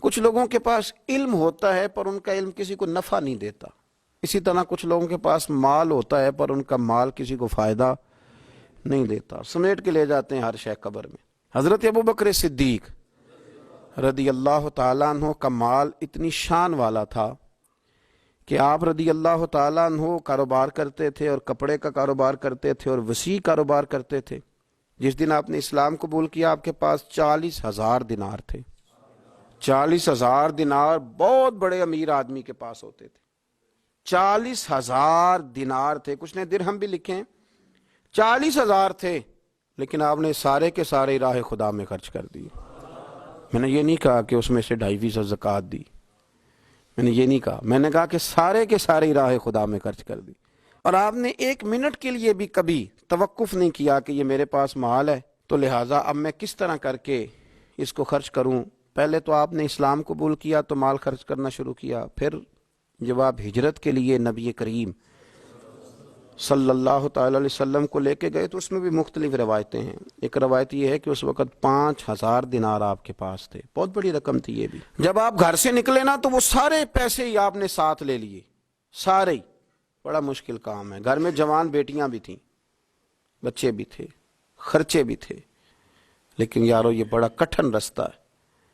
کچھ لوگوں کے پاس علم ہوتا ہے پر ان کا علم کسی کو نفع نہیں دیتا، اسی طرح کچھ لوگوں کے پاس مال ہوتا ہے پر ان کا مال کسی کو فائدہ نہیں دیتا، سمیٹ کے لے جاتے ہیں ہر شے قبر میں۔ حضرت ابوبکر صدیق رضی اللہ تعالیٰ عنہ کا مال اتنی شان والا تھا کہ آپ رضی اللہ تعالیٰ عنہ کاروبار کرتے تھے اور کپڑے کا کاروبار کرتے تھے اور وسیع کاروبار کرتے تھے۔ جس دن آپ نے اسلام قبول کیا آپ کے پاس 40,000 دینار تھے۔ 40,000 دینار بہت بڑے امیر آدمی کے پاس ہوتے تھے۔ 40,000 دینار تھے، کچھ نے درہم بھی لکھے ہیں، 40,000 تھے، لیکن آپ نے سارے کے سارے راہ خدا میں خرچ کر دیے۔ میں نے یہ نہیں کہا کہ اس میں سے 2.5% زکوٰۃ دی، میں نے یہ نہیں کہا، میں نے کہا کہ سارے کے سارے راہ خدا میں خرچ کر دی۔ اور آپ نے 1 منٹ کے لیے بھی کبھی توقف نہیں کیا کہ یہ میرے پاس مال ہے تو لہٰذا اب میں کس طرح کر کے اس کو خرچ کروں۔ پہلے تو آپ نے اسلام قبول کیا تو مال خرچ کرنا شروع کیا، پھر جب آپ ہجرت کے لیے نبی کریم صلی اللہ تعالی علیہ وسلم کو لے کے گئے تو اس میں بھی مختلف روایتیں ہیں۔ ایک روایت یہ ہے کہ اس وقت 5,000 دینار آپ کے پاس تھے، بہت بڑی رقم تھی یہ بھی۔ جب آپ گھر سے نکلے نا تو وہ سارے پیسے ہی آپ نے ساتھ لے لیے، سارے ہی۔ بڑا مشکل کام ہے، گھر میں جوان بیٹیاں بھی تھیں، بچے بھی تھے، خرچے بھی تھے، لیکن یارو یہ بڑا کٹھن رستہ ہے۔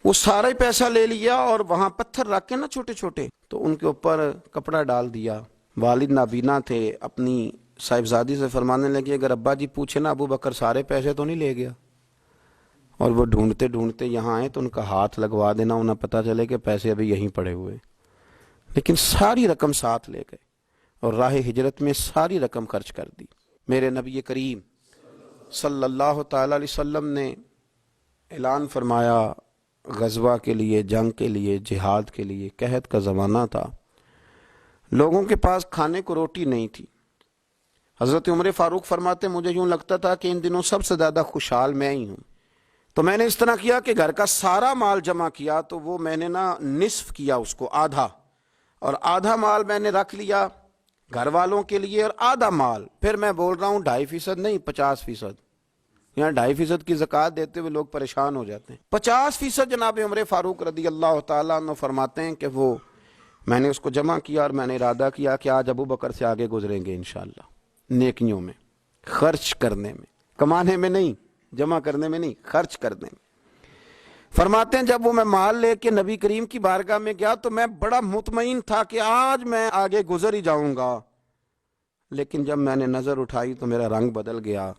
وہ سارا ہی پیسہ لے لیا اور وہاں پتھر رکھ کے نا چھوٹے چھوٹے، تو ان کے اوپر کپڑا ڈال دیا۔ والد نابینا تھے، اپنی صاحبزادی سے فرمانے لگے اگر ابا جی پوچھے نا ابو بکر سارے پیسے تو نہیں لے گیا؟ اور وہ ڈھونڈتے ڈھونڈتے یہاں آئے تو ان کا ہاتھ لگوا دینا، انہیں پتہ چلے کہ پیسے ابھی یہیں پڑے ہوئے، لیکن ساری رقم ساتھ لے گئے اور راہ ہجرت میں ساری رقم خرچ کر دی۔ میرے نبی کریم صلی اللہ تعالی علیہ وسلم نے اعلان فرمایا غزوہ کے لیے، جنگ کے لیے، جہاد کے لیے۔ قحط کا زمانہ تھا، لوگوں کے پاس کھانے کو روٹی نہیں تھی۔ حضرت عمر فاروق فرماتے مجھے یوں لگتا تھا کہ ان دنوں سب سے زیادہ خوشحال میں ہی ہوں، تو میں نے اس طرح کیا کہ گھر کا سارا مال جمع کیا، تو وہ میں نے نا نصف کیا اس کو، آدھا، اور آدھا مال میں نے رکھ لیا گھر والوں کے لیے اور آدھا مال پھر میں بول رہا ہوں 2.5% نہیں 50%۔ یہاں 2.5% کی زکوٰۃ دیتے ہوئے لوگ پریشان ہو جاتے ہیں۔ 50% جناب عمر فاروق رضی اللہ تعالیٰ عنہ فرماتے ہیں کہ وہ میں نے اس کو جمع کیا اور میں نے ارادہ کیا کہ آج ابو بکر سے آگے گزریں گے انشاءاللہ، نیکیوں میں، خرچ کرنے میں، کمانے میں نہیں، جمع کرنے میں نہیں، خرچ کرنے میں۔ فرماتے ہیں جب وہ میں مال لے کے نبی کریم کی بارگاہ میں گیا تو میں بڑا مطمئن تھا کہ آج میں آگے گزر ہی جاؤں گا، لیکن جب میں نے نظر اٹھائی تو میرا رنگ بدل گیا،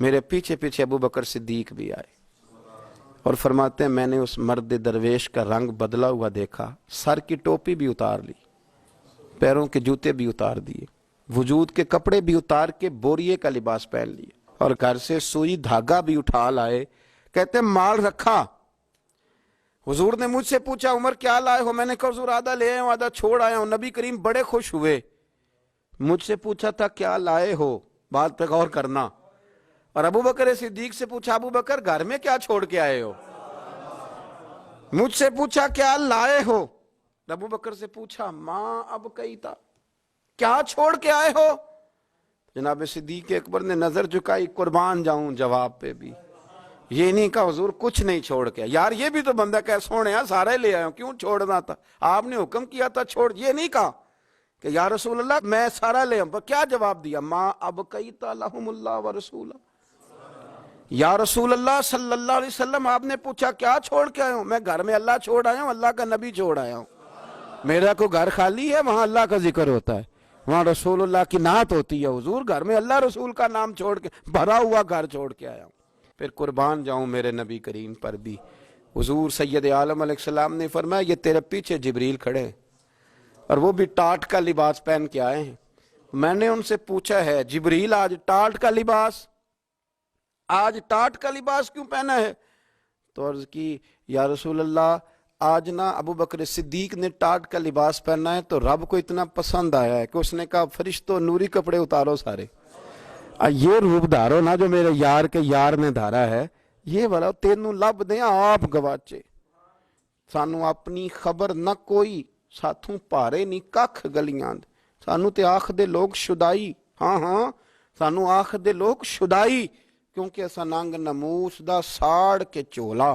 میرے پیچھے پیچھے ابو بکر صدیق بھی آئے، اور فرماتے ہیں میں نے اس مرد درویش کا رنگ بدلا ہوا دیکھا، سر کی ٹوپی بھی اتار لی، پیروں کے جوتے بھی اتار دیے، وجود کے کپڑے بھی اتار کے بوریے کا لباس پہن لیے، اور گھر سے سوئی دھاگا بھی اٹھا لائے۔ کہتے ہیں مال رکھا، حضور نے مجھ سے پوچھا عمر کیا لائے ہو؟ میں نے کہا حضور آدھا لے آیا ہوں آدھا چھوڑ آیا ہوں۔ نبی کریم بڑے خوش ہوئے، مجھ سے پوچھا تھا کیا لائے ہو، بات پہ غور کرنا، اور ابو بکر صدیق سے پوچھا ابو بکر گھر میں کیا چھوڑ کے آئے ہو؟ مجھ سے پوچھا کیا لائے ہو، ابو بکر سے پوچھا ماں اب کئی تھا، کیا چھوڑ کے آئے ہو؟ جناب صدیق اکبر نے نظر جھکائی، قربان جاؤں جواب پہ بھی، یہ نہیں کہا حضور کچھ نہیں چھوڑ کے، یار یہ بھی تو بندہ کہ سونے سارے لے آئے ہوں، کیوں چھوڑنا تھا، آپ نے حکم کیا تھا چھوڑ، یہ نہیں کہا کہ یا رسول اللہ میں سارا لے آؤں، کیا جواب دیا؟ ماں اب کئی لہم اللہ و رسول، یا رسول اللہ صلی اللہ علیہ وسلم آپ نے پوچھا کیا چھوڑ کے آئے ہوں؟ میں گھر میں اللہ چھوڑ آیا ہوں، اللہ کا نبی چھوڑ آیا ہوں، میرا کو گھر خالی ہے وہاں اللہ کا ذکر ہوتا ہے، وہاں رسول اللہ کی نعت ہوتی ہے، حضور گھر میں اللہ رسول کا نام چھوڑ کے بھرا ہوا گھر چھوڑ کے آیا ہوں۔ پھر قربان جاؤں میرے نبی کریم پر بھی، حضور سید عالم علیہ السلام نے فرمایا یہ تیرے پیچھے جبریل کھڑے ہیں اور وہ بھی ٹاٹ کا لباس پہن کے آئے ہیں۔ میں نے ان سے پوچھا ہے جبریل آج ٹاٹ کا لباس، آج ٹاٹ کا لباس کیوں پہنا ہے؟ تو عرض کی یا رسول اللہ آج نا ابو بکر صدیق نے ٹاٹ کا لباس پہنا ہے تو رب کو اتنا پسند آیا ہے کہ اس نے کہا فرشتوں نوری کپڑے اتارو سارے، یہ روپ دھارو نا جو میرے یار کے یار نے دھارا ہے، یہ والا تینوں لب دیں آپ گواچے، سانو اپنی خبر نہ کوئی، ساتھوں پارے نہیں ککھ گلیاں، سانو تے آخ دے لوگ شدائی، ہاں سانو آخ دے لوگ شدائی، کیونکہ اسا ننگ نموس دا ساڑ کے چولا،